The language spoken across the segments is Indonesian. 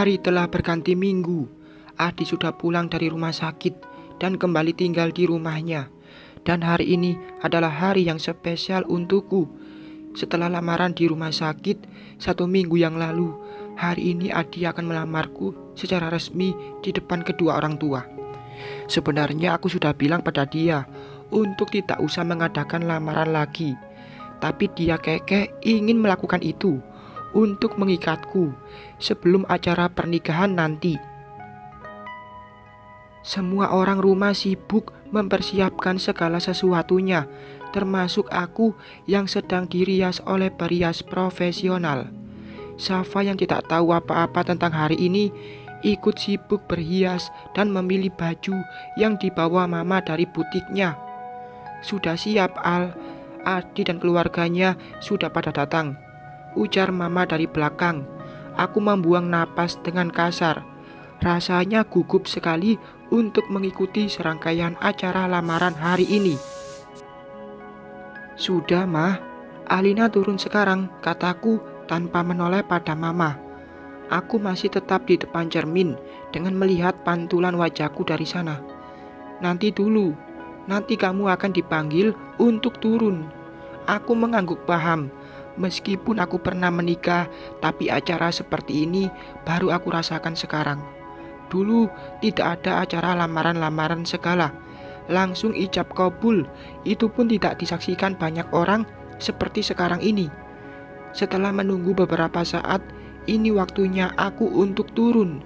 Hari telah berganti minggu. Adi sudah pulang dari rumah sakit dan kembali tinggal di rumahnya. Dan hari ini adalah hari yang spesial untukku. Setelah lamaran di rumah sakit 1 minggu yang lalu, hari ini Adi akan melamarku secara resmi di depan kedua orang tua. Sebenarnya aku sudah bilang pada dia untuk tidak usah mengadakan lamaran lagi. Tapi dia kekeh ingin melakukan itu untuk mengikatku sebelum acara pernikahan nanti. Semua orang rumah sibuk mempersiapkan segala sesuatunya, termasuk aku yang sedang dirias oleh perias profesional. Safa yang tidak tahu apa-apa tentang hari ini ikut sibuk berhias dan memilih baju yang dibawa mama dari butiknya. Sudah siap Al, Adi dan keluarganya sudah pada datang, ujar mama dari belakang. Aku membuang napas dengan kasar. Rasanya gugup sekali untuk mengikuti serangkaian acara lamaran hari ini. Sudah mah, Alina turun sekarang, kataku tanpa menoleh pada mama. Aku masih tetap di depan cermin dengan melihat pantulan wajahku dari sana. Nanti dulu, nanti kamu akan dipanggil untuk turun. Aku mengangguk paham. Meskipun aku pernah menikah, tapi acara seperti ini baru aku rasakan sekarang. Dulu tidak ada acara lamaran-lamaran segala. Langsung ijab kabul, itu pun tidak disaksikan banyak orang seperti sekarang ini. Setelah menunggu beberapa saat, ini waktunya aku untuk turun.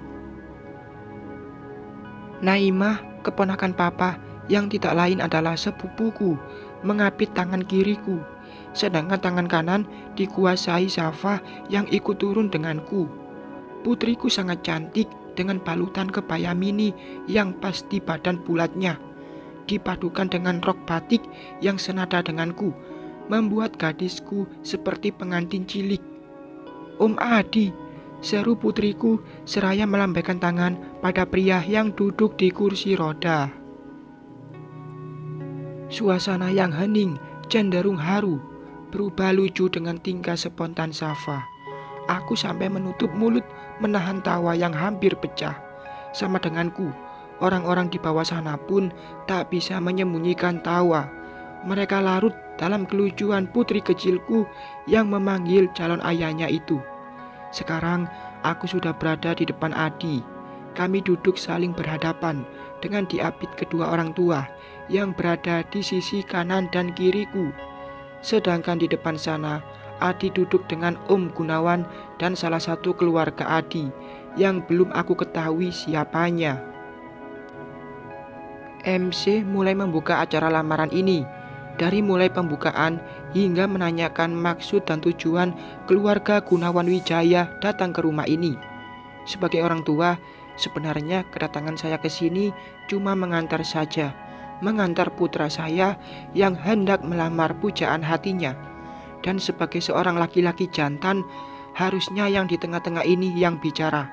Naimah, keponakan papa yang tidak lain adalah sepupuku, mengapit tangan kiriku. Sedangkan tangan kanan dikuasai Safa yang ikut turun denganku. Putriku sangat cantik dengan balutan kebaya mini yang pas di badan bulatnya, dipadukan dengan rok batik yang senada denganku, membuat gadisku seperti pengantin cilik. Om Adi, seru putriku seraya melambaikan tangan pada pria yang duduk di kursi roda. Suasana yang hening cenderung haru, berubah lucu dengan tingkah spontan Safa. Aku sampai menutup mulut menahan tawa yang hampir pecah. Sama denganku, orang-orang di bawah sana pun tak bisa menyembunyikan tawa. Mereka larut dalam kelucuan putri kecilku yang memanggil calon ayahnya itu. Sekarang aku sudah berada di depan Adi. Kami duduk saling berhadapan dengan diapit kedua orang tua yang berada di sisi kanan dan kiriku. Sedangkan di depan sana, Adi duduk dengan Om Gunawan dan salah satu keluarga Adi yang belum aku ketahui siapanya. MC mulai membuka acara lamaran ini. Dari mulai pembukaan hingga menanyakan maksud dan tujuan keluarga Gunawan Wijaya datang ke rumah ini. Sebagai orang tua, sebenarnya kedatangan saya ke sini cuma mengantar saja, mengantar putra saya yang hendak melamar pujaan hatinya. Dan sebagai seorang laki-laki jantan, harusnya yang di tengah-tengah ini yang bicara.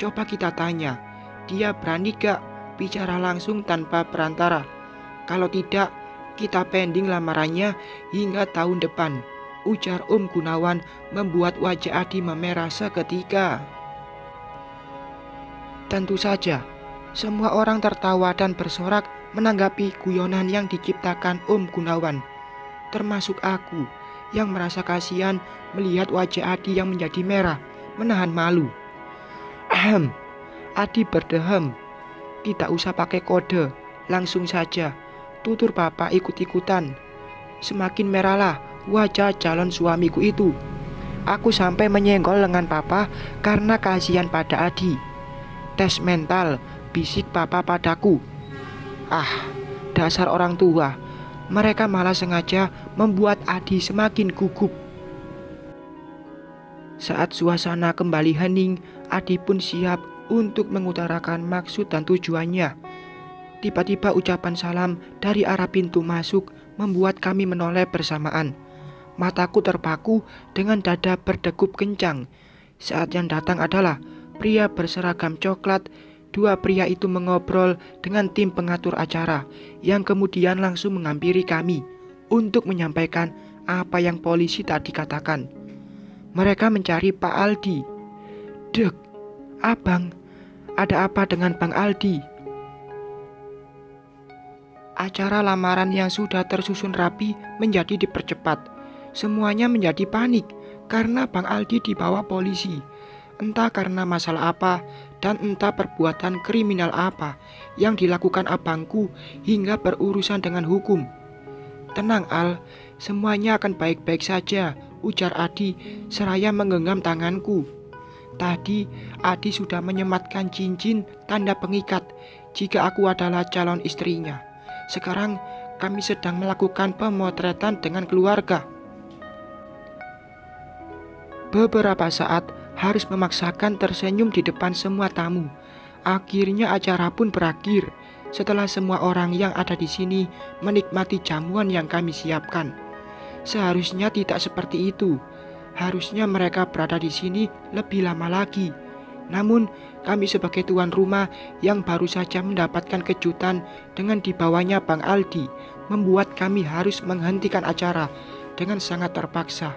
Coba kita tanya, dia berani gak bicara langsung tanpa perantara? Kalau tidak, kita pending lamarannya hingga tahun depan, ujar Om Gunawan membuat wajah Adi memerah seketika. Tentu saja, semua orang tertawa dan bersorak menanggapi guyonan yang diciptakan Om Gunawan, termasuk aku yang merasa kasihan melihat wajah Adi yang menjadi merah, menahan malu. Adi berdehem. Tidak usah pakai kode, langsung saja, tutur papa ikut-ikutan. Semakin merahlah wajah calon suamiku itu. Aku sampai menyenggol lengan papa karena kasihan pada Adi. Tes mental, bisik papa padaku. Dasar orang tua. Mereka malah sengaja membuat Adi semakin gugup. Saat suasana kembali hening, Adi pun siap untuk mengutarakan maksud dan tujuannya. Tiba-tiba ucapan salam dari arah pintu masuk membuat kami menoleh bersamaan. Mataku terpaku dengan dada berdegup kencang. Saat yang datang adalah pria berseragam coklat. Dua pria itu mengobrol dengan tim pengatur acara yang kemudian langsung menghampiri kami untuk menyampaikan apa yang polisi tadi katakan. Mereka mencari Pak Aldi. Dek, "Abang, ada apa dengan Bang Aldi?" Acara lamaran yang sudah tersusun rapi menjadi dipercepat. Semuanya menjadi panik karena Bang Aldi dibawa polisi. Entah karena masalah apa dan entah perbuatan kriminal apa yang dilakukan abangku hingga berurusan dengan hukum. "Tenang Al, semuanya akan baik-baik saja," ujar Adi seraya menggenggam tanganku. Tadi Adi sudah menyematkan cincin tanda pengikat jika aku adalah calon istrinya. Sekarang kami sedang melakukan pemotretan dengan keluarga. Beberapa saat harus memaksakan tersenyum di depan semua tamu. Akhirnya acara pun berakhir setelah semua orang yang ada di sini menikmati jamuan yang kami siapkan. Seharusnya tidak seperti itu. Harusnya mereka berada di sini lebih lama lagi. Namun, kami sebagai tuan rumah yang baru saja mendapatkan kejutan dengan dibawanya Bang Aldi membuat kami harus menghentikan acara dengan sangat terpaksa.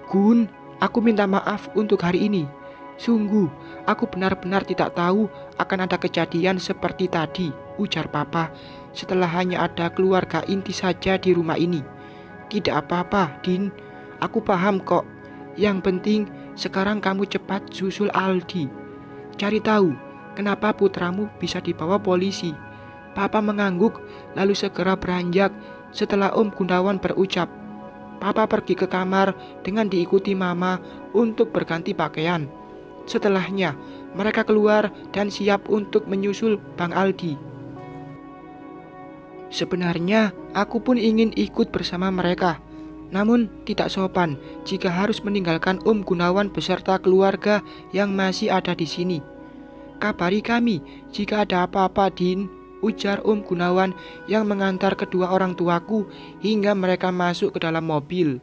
"Gun, aku minta maaf untuk hari ini. Sungguh, aku benar-benar tidak tahu akan ada kejadian seperti tadi," ujar Papa setelah hanya ada keluarga inti saja di rumah ini. "Tidak apa-apa, Din. Aku paham kok. Yang penting sekarang kamu cepat susul Aldi. Cari tahu kenapa putramu bisa dibawa polisi." Papa mengangguk lalu segera beranjak setelah Om Gunawan berucap. Papa pergi ke kamar dengan diikuti Mama untuk berganti pakaian. Setelahnya mereka keluar dan siap untuk menyusul Bang Aldi. Sebenarnya aku pun ingin ikut bersama mereka, namun tidak sopan jika harus meninggalkan Om Gunawan beserta keluarga yang masih ada di sini. "Kabari kami jika ada apa-apa, Din," ujar Om Gunawan yang mengantar kedua orang tuaku hingga mereka masuk ke dalam mobil.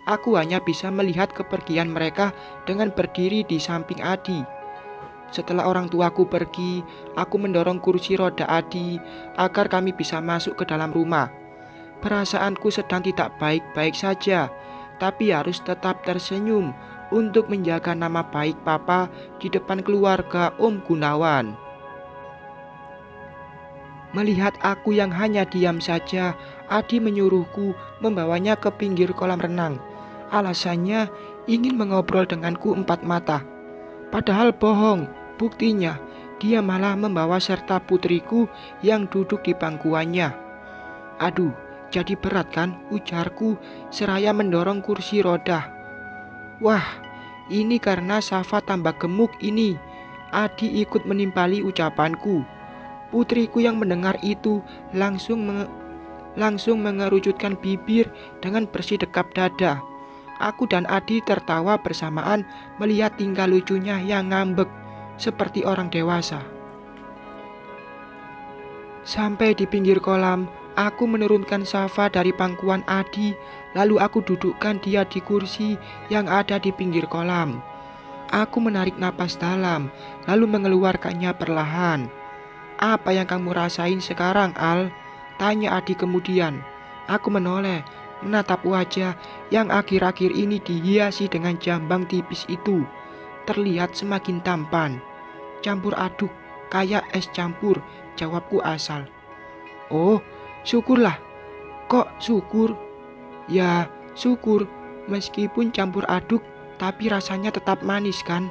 Aku hanya bisa melihat kepergian mereka dengan berdiri di samping Adi. Setelah orang tuaku pergi, aku mendorong kursi roda Adi agar kami bisa masuk ke dalam rumah. Perasaanku sedang tidak baik-baik saja, tapi harus tetap tersenyum untuk menjaga nama baik Papa di depan keluarga Om Gunawan. Melihat aku yang hanya diam saja, Adi menyuruhku membawanya ke pinggir kolam renang. Alasannya ingin mengobrol denganku empat mata. Padahal bohong, buktinya dia malah membawa serta putriku yang duduk di bangkuannya. "Aduh, jadi berat kan?" ujarku seraya mendorong kursi roda. "Wah, ini karena Safa tambah gemuk ini." Adi ikut menimpali ucapanku. Putriku yang mendengar itu langsung mengerucutkan bibir dengan bersidekap dada. Aku dan Adi tertawa bersamaan melihat tingkah lucunya yang ngambek seperti orang dewasa. Sampai di pinggir kolam, aku menurunkan Safa dari pangkuan Adi, lalu aku dudukkan dia di kursi yang ada di pinggir kolam. Aku menarik napas dalam, lalu mengeluarkannya perlahan. "Apa yang kamu rasain sekarang, Al?" tanya Adi kemudian. Aku menoleh, menatap wajah yang akhir-akhir ini dihiasi dengan jambang tipis itu. Terlihat semakin tampan. "Campur aduk, kayak es campur," jawabku asal. "Oh, syukurlah." "Kok syukur?" "Ya, syukur. Meskipun campur aduk, tapi rasanya tetap manis kan?"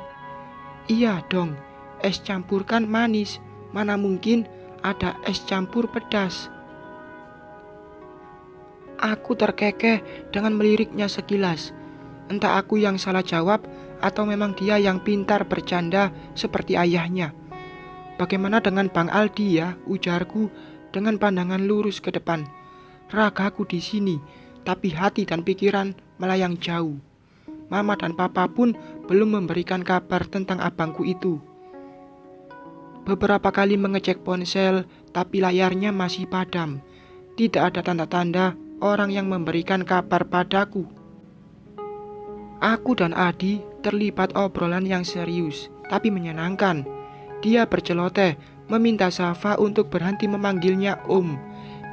"Iya dong, es campur kan manis. Mana mungkin ada es campur pedas." Aku terkekeh dengan meliriknya sekilas. Entah aku yang salah jawab atau memang dia yang pintar bercanda seperti ayahnya. "Bagaimana dengan Bang Aldi ya?" ujarku dengan pandangan lurus ke depan. Ragaku di sini, tapi hati dan pikiran melayang jauh. Mama dan Papa pun belum memberikan kabar tentang abangku itu. Beberapa kali mengecek ponsel, tapi layarnya masih padam. Tidak ada tanda-tanda orang yang memberikan kabar padaku. Aku dan Adi terlibat obrolan yang serius, tapi menyenangkan. Dia berceloteh meminta Safa untuk berhenti memanggilnya Om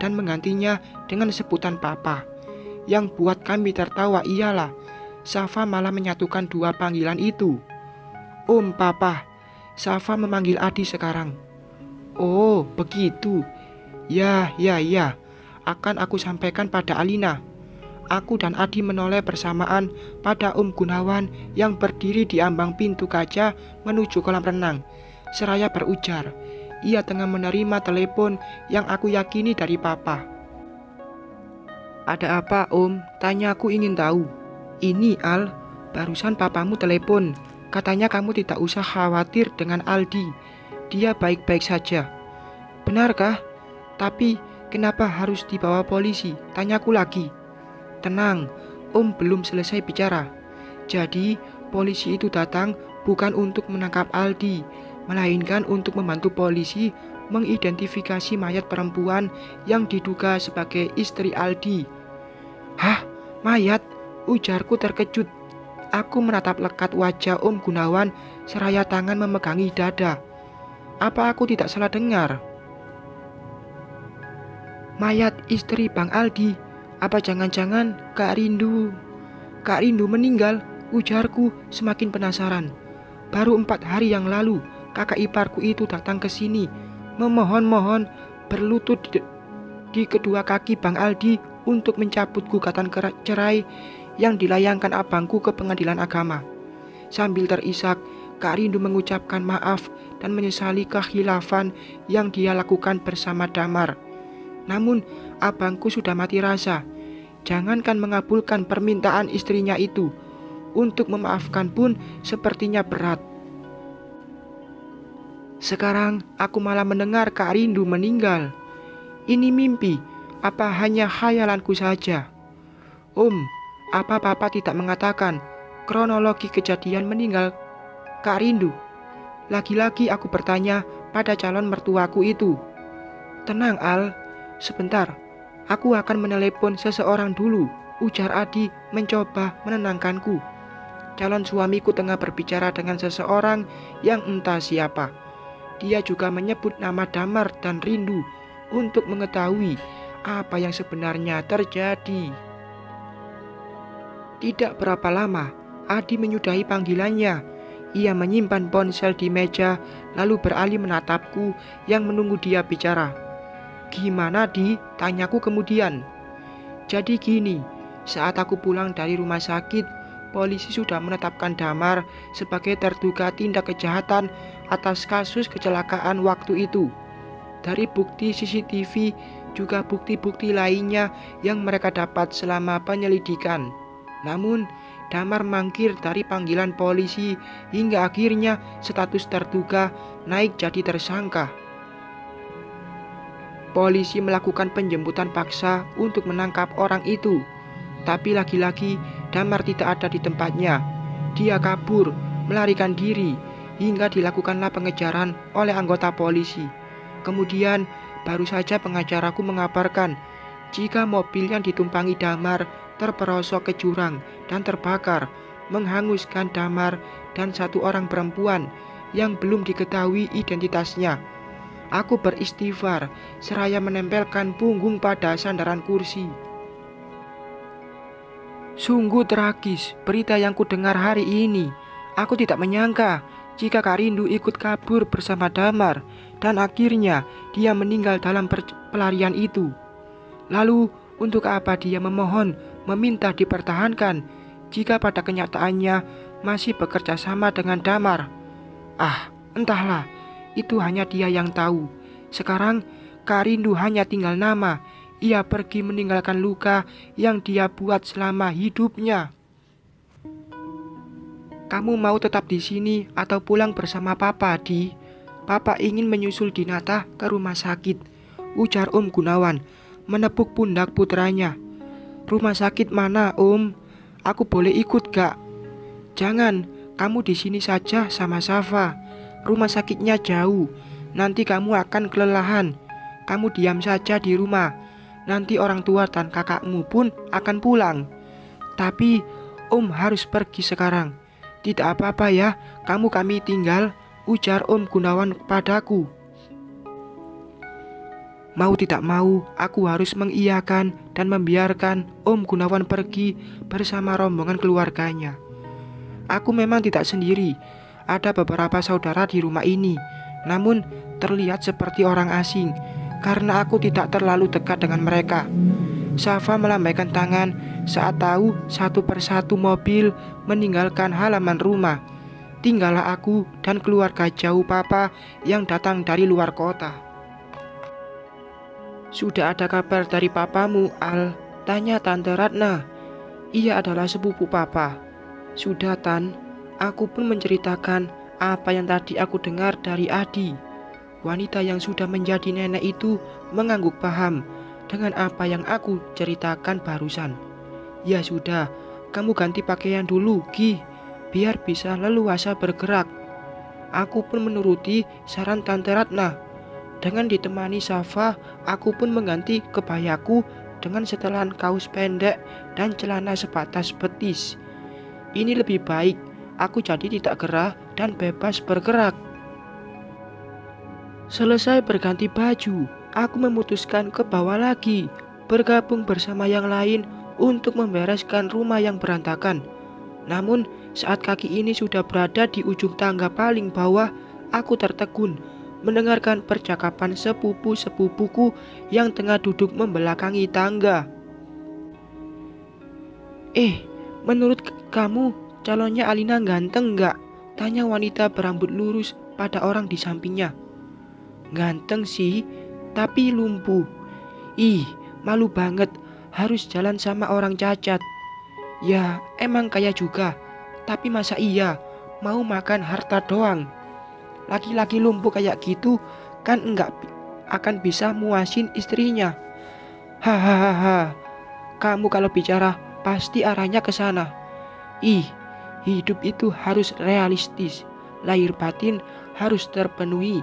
dan menggantinya dengan sebutan Papa. Yang buat kami tertawa ialah Safa malah menyatukan dua panggilan itu. Om, Papa. Safa memanggil Adi sekarang. Oh, begitu. Ya. Akan aku sampaikan pada Alina. Aku dan Adi menoleh bersamaan pada Om Gunawan yang berdiri di ambang pintu kaca menuju kolam renang. Seraya berujar, ia tengah menerima telepon yang aku yakini dari Papa. Ada apa, Om? Tanya, aku ingin tahu. Ini, Al. Barusan papamu telepon. Katanya kamu tidak usah khawatir dengan Aldi. Dia baik-baik saja. Benarkah? Tapi kenapa harus dibawa polisi? Tanyaku lagi. Tenang, Om belum selesai bicara. Jadi, polisi itu datang bukan untuk menangkap Aldi, melainkan untuk membantu polisi mengidentifikasi mayat perempuan yang diduga sebagai istri Aldi. Hah? Mayat? Ujarku terkejut. Aku menatap lekat wajah Om Gunawan seraya tangan memegangi dada. Apa aku tidak salah dengar? Mayat istri Bang Aldi? Apa jangan-jangan Kak Rindu meninggal? Ujarku semakin penasaran. Baru 4 hari yang lalu kakak iparku itu datang ke sini, memohon-mohon berlutut di kedua kaki Bang Aldi untuk mencabut gugatan cerai yang dilayangkan abangku ke pengadilan agama. Sambil terisak, Kak Rindu mengucapkan maaf dan menyesali kekhilafan yang dia lakukan bersama Damar. Namun abangku sudah mati rasa. Jangankan mengabulkan permintaan istrinya itu, untuk memaafkan pun sepertinya berat. Sekarang aku malah mendengar Kak Rindu meninggal. Ini mimpi, apa hanya khayalanku saja? Om, apa Papa tidak mengatakan kronologi kejadian meninggal Kak Rindu? Lagi-lagi aku bertanya pada calon mertuaku itu. Tenang, Al. Sebentar, aku akan menelepon seseorang dulu, ujar Adi mencoba menenangkanku. Calon suamiku tengah berbicara dengan seseorang yang entah siapa. Dia juga menyebut nama Damar dan Rindu untuk mengetahui apa yang sebenarnya terjadi. Tidak berapa lama, Adi menyudahi panggilannya. Ia menyimpan ponsel di meja, lalu beralih menatapku yang menunggu dia bicara. Gimana, Di? Tanyaku kemudian. Jadi gini, saat aku pulang dari rumah sakit, polisi sudah menetapkan Damar sebagai terduga tindak kejahatan atas kasus kecelakaan waktu itu. Dari bukti CCTV, juga bukti-bukti lainnya yang mereka dapat selama penyelidikan. Namun, Damar mangkir dari panggilan polisi hingga akhirnya status terduga naik jadi tersangka. Polisi melakukan penjemputan paksa untuk menangkap orang itu. Tapi lagi-lagi Damar tidak ada di tempatnya. Dia kabur, melarikan diri, hingga dilakukanlah pengejaran oleh anggota polisi. Kemudian baru saja pengacaraku mengabarkan jika mobil yang ditumpangi Damar terperosok ke jurang dan terbakar, menghanguskan Damar dan 1 orang perempuan yang belum diketahui identitasnya. Aku beristighfar seraya menempelkan punggung pada sandaran kursi. Sungguh tragis berita yang kudengar hari ini. Aku tidak menyangka jika Kak Rindu ikut kabur bersama Damar dan akhirnya dia meninggal dalam pelarian itu. Lalu untuk apa dia memohon meminta dipertahankan jika pada kenyataannya masih bekerja sama dengan Damar? Ah, entahlah. Itu hanya dia yang tahu. Sekarang Kak Rindu hanya tinggal nama. Ia pergi meninggalkan luka yang dia buat selama hidupnya. Kamu mau tetap di sini atau pulang bersama Papa, Di? Papa ingin menyusul Dinata ke rumah sakit, ujar Om Gunawan, menepuk pundak putranya. Rumah sakit mana, Om? Aku boleh ikut gak? Jangan, kamu di sini saja sama Safa. Rumah sakitnya jauh, nanti kamu akan kelelahan. Kamu diam saja di rumah. Nanti orang tua dan kakakmu pun akan pulang. Tapi Om harus pergi sekarang. Tidak apa-apa ya, kami tinggal, ujar Om Gunawan padaku. Mau tidak mau, aku harus mengiyakan dan membiarkan Om Gunawan pergi bersama rombongan keluarganya. Aku memang tidak sendiri. ada beberapa saudara di rumah ini, namun terlihat seperti orang asing karena aku tidak terlalu dekat dengan mereka. Safa melambaikan tangan saat tahu satu persatu mobil meninggalkan halaman rumah. Tinggallah aku dan keluarga jauh papa yang datang dari luar kota. "Sudah ada kabar dari papamu, Al?" tanya Tante Ratna. Ia adalah sepupu papa. "Sudah, Tan." Aku pun menceritakan apa yang tadi aku dengar dari Adi. Wanita yang sudah menjadi nenek itu mengangguk paham dengan apa yang aku ceritakan barusan. "Ya sudah, kamu ganti pakaian dulu, Gi, biar bisa leluasa bergerak." Aku pun menuruti saran Tante Ratna. Dengan ditemani Safa, aku pun mengganti kebayaku dengan setelan kaos pendek dan celana sebatas betis. Ini lebih baik, aku jadi tidak gerah dan bebas bergerak. Selesai berganti baju, aku memutuskan ke bawah lagi, bergabung bersama yang lain untuk membereskan rumah yang berantakan. Namun, saat kaki ini sudah berada di ujung tangga paling bawah, aku tertegun mendengarkan percakapan sepupu-sepupuku yang tengah duduk membelakangi tangga. Menurut kamu calonnya Alina ganteng nggak?" tanya wanita berambut lurus pada orang di sampingnya. "Ganteng sih, tapi lumpuh." Malu banget harus jalan sama orang cacat." "Ya, emang kaya juga, tapi masa iya mau makan harta doang? Laki-laki lumpuh kayak gitu kan enggak akan bisa muasin istrinya." "Hahaha, kamu kalau bicara pasti arahnya ke sana. Hidup itu harus realistis, lahir batin harus terpenuhi.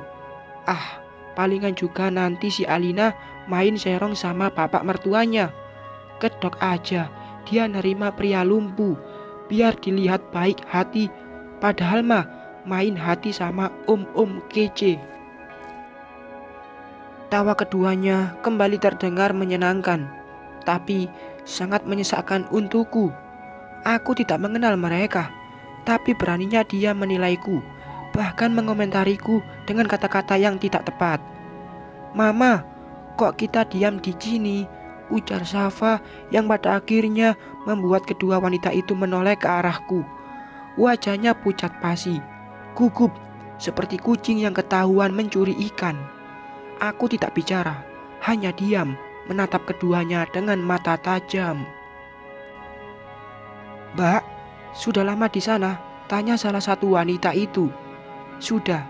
Palingan juga nanti si Alina main serong sama bapak mertuanya. Kedok aja dia nerima pria lumpuh, biar dilihat baik hati, padahal mah main hati sama om-om kece." Tawa keduanya kembali terdengar menyenangkan, tapi sangat menyesakkan untukku. Aku tidak mengenal mereka, tapi beraninya dia menilaiku, bahkan mengomentariku dengan kata-kata yang tidak tepat. "Mama, kok kita diam di sini?" ujar Safa yang pada akhirnya membuat kedua wanita itu menoleh ke arahku. Wajahnya pucat pasi, gugup seperti kucing yang ketahuan mencuri ikan. Aku tidak bicara, hanya diam menatap keduanya dengan mata tajam. "Mbak, sudah lama di sana?" tanya salah satu wanita itu. "Sudah,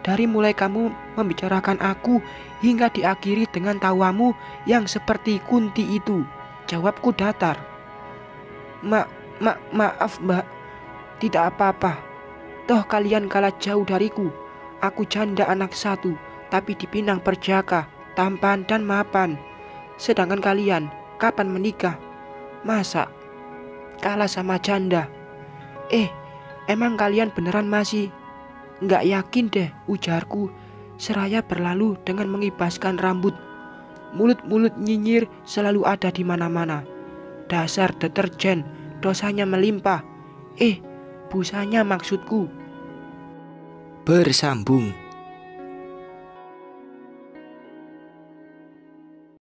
dari mulai kamu membicarakan aku hingga diakhiri dengan tawamu yang seperti kunti itu," jawabku datar. Maaf Mbak, tidak apa-apa. Toh kalian kalah jauh dariku. Aku janda anak satu, tapi dipinang perjaka, tampan dan mapan. Sedangkan kalian kapan menikah? Masa kalah sama janda? Emang kalian beneran masih nggak yakin deh, ujarku seraya berlalu dengan mengibaskan rambut. Mulut-mulut nyinyir selalu ada di mana-mana. Dasar deterjen, dosanya melimpah. Busanya maksudku. Bersambung.